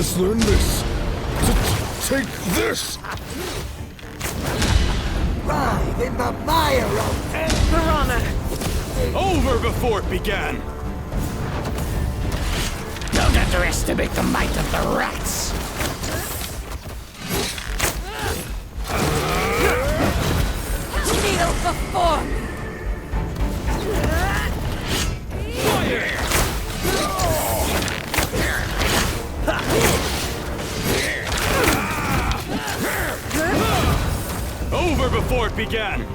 just learned this. Take this! Ride in the mire of Piranha! Over before it began! Don't underestimate the might of the rats! Kneel before me! Over before it began!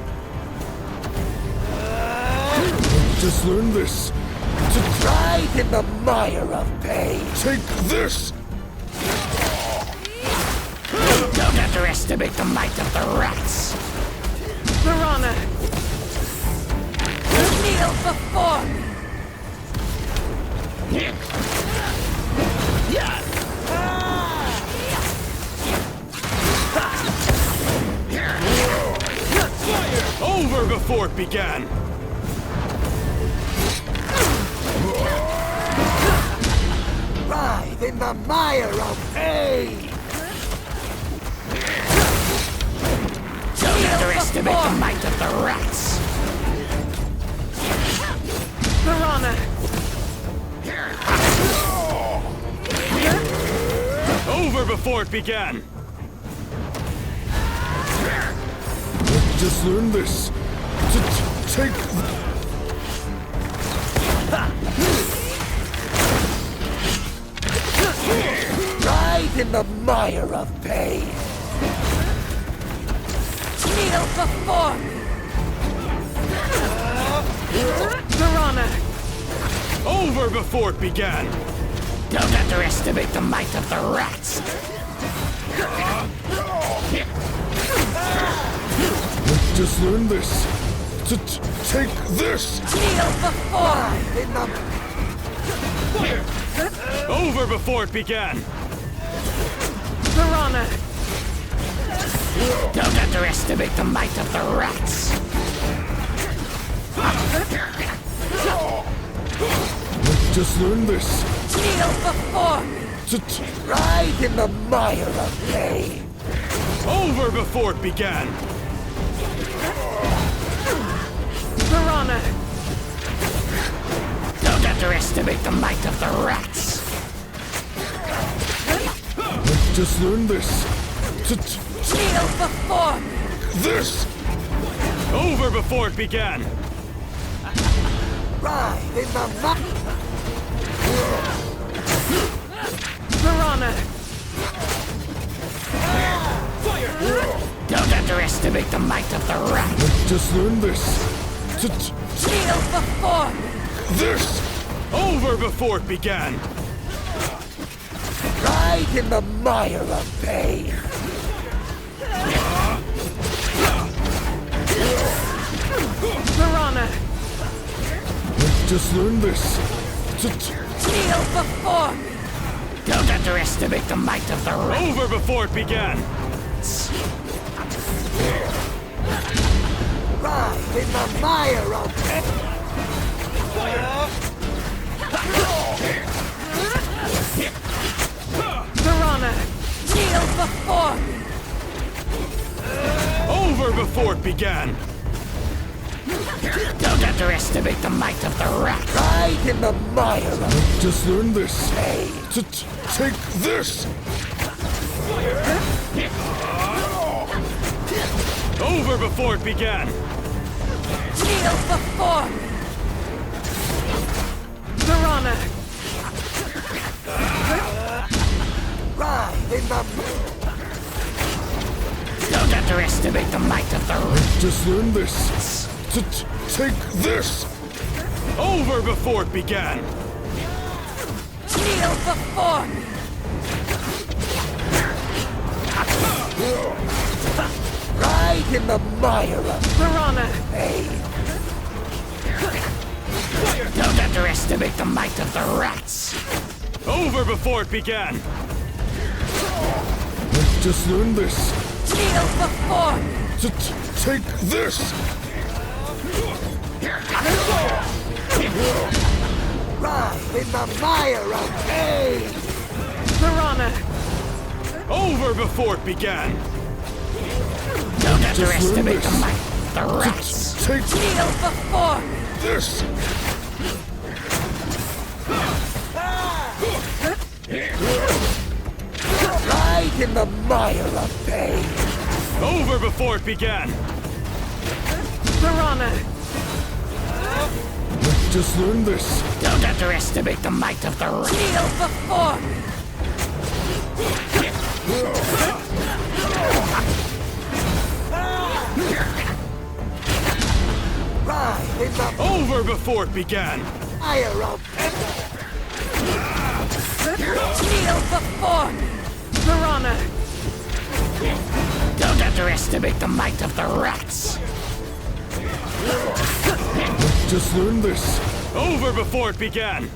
Just learned this. ride in the mire of pain. Take this! Don't underestimate the might of the rats! Piranha! Kneel before me! Over before it began! Ride in the mire of pain. Don't underestimate the might of the rats! Piranha! Over before it began! Just learned this. Take... Ride in the mire of pain. Kneel before me! Piranha! Over before it began! Don't underestimate the might of the rats! Just learned this. Take this! Kneel before me! In the Over before it began! Piranha! Don't underestimate the might of the rats! Just learned this. Kneel before me! ride in the mire of pain. Over before it began! Piranha! Don't underestimate the might of the rats! Just learned this. Kneel before me! This! Over before it began! Ride in the mire. Piranha! Don't underestimate the might of the rats! Just learned this. Kneel before me! This! Over before it began! Ride in the mire of pain. Piranha! Just learned this. Kneel before me! Don't underestimate the might of the rats! Over before it began! Ride in the mire of pain. Piranha! Kneel before me! Over before it began! Don't underestimate the might of the rats! Ride in the mire of Just learned this. pain. Take this! Over before it began! Kneel before me! Piranha! Ride in the Don't underestimate the might of the rats! Just learned this. Take this! Over before it began! Kneel before me! ride in the mire of Piranha! pain. Don't underestimate the might of the rats! Over before it began! Just learned this. Kneel before me! Take this! Ride in the mire of pain. Piranha! Over before it began! Don't underestimate the might of the rats. Take Kneel before me! this! Ride in the mire of pain! Over before it began! Piranha! Let's just learn this. Don't underestimate the might of the rats. Kneel before me! Ride in the Over before it began! mire of pain! Kneel before me! Piranha! Don't underestimate the might of the rats. Let's just learn this. Over before it began!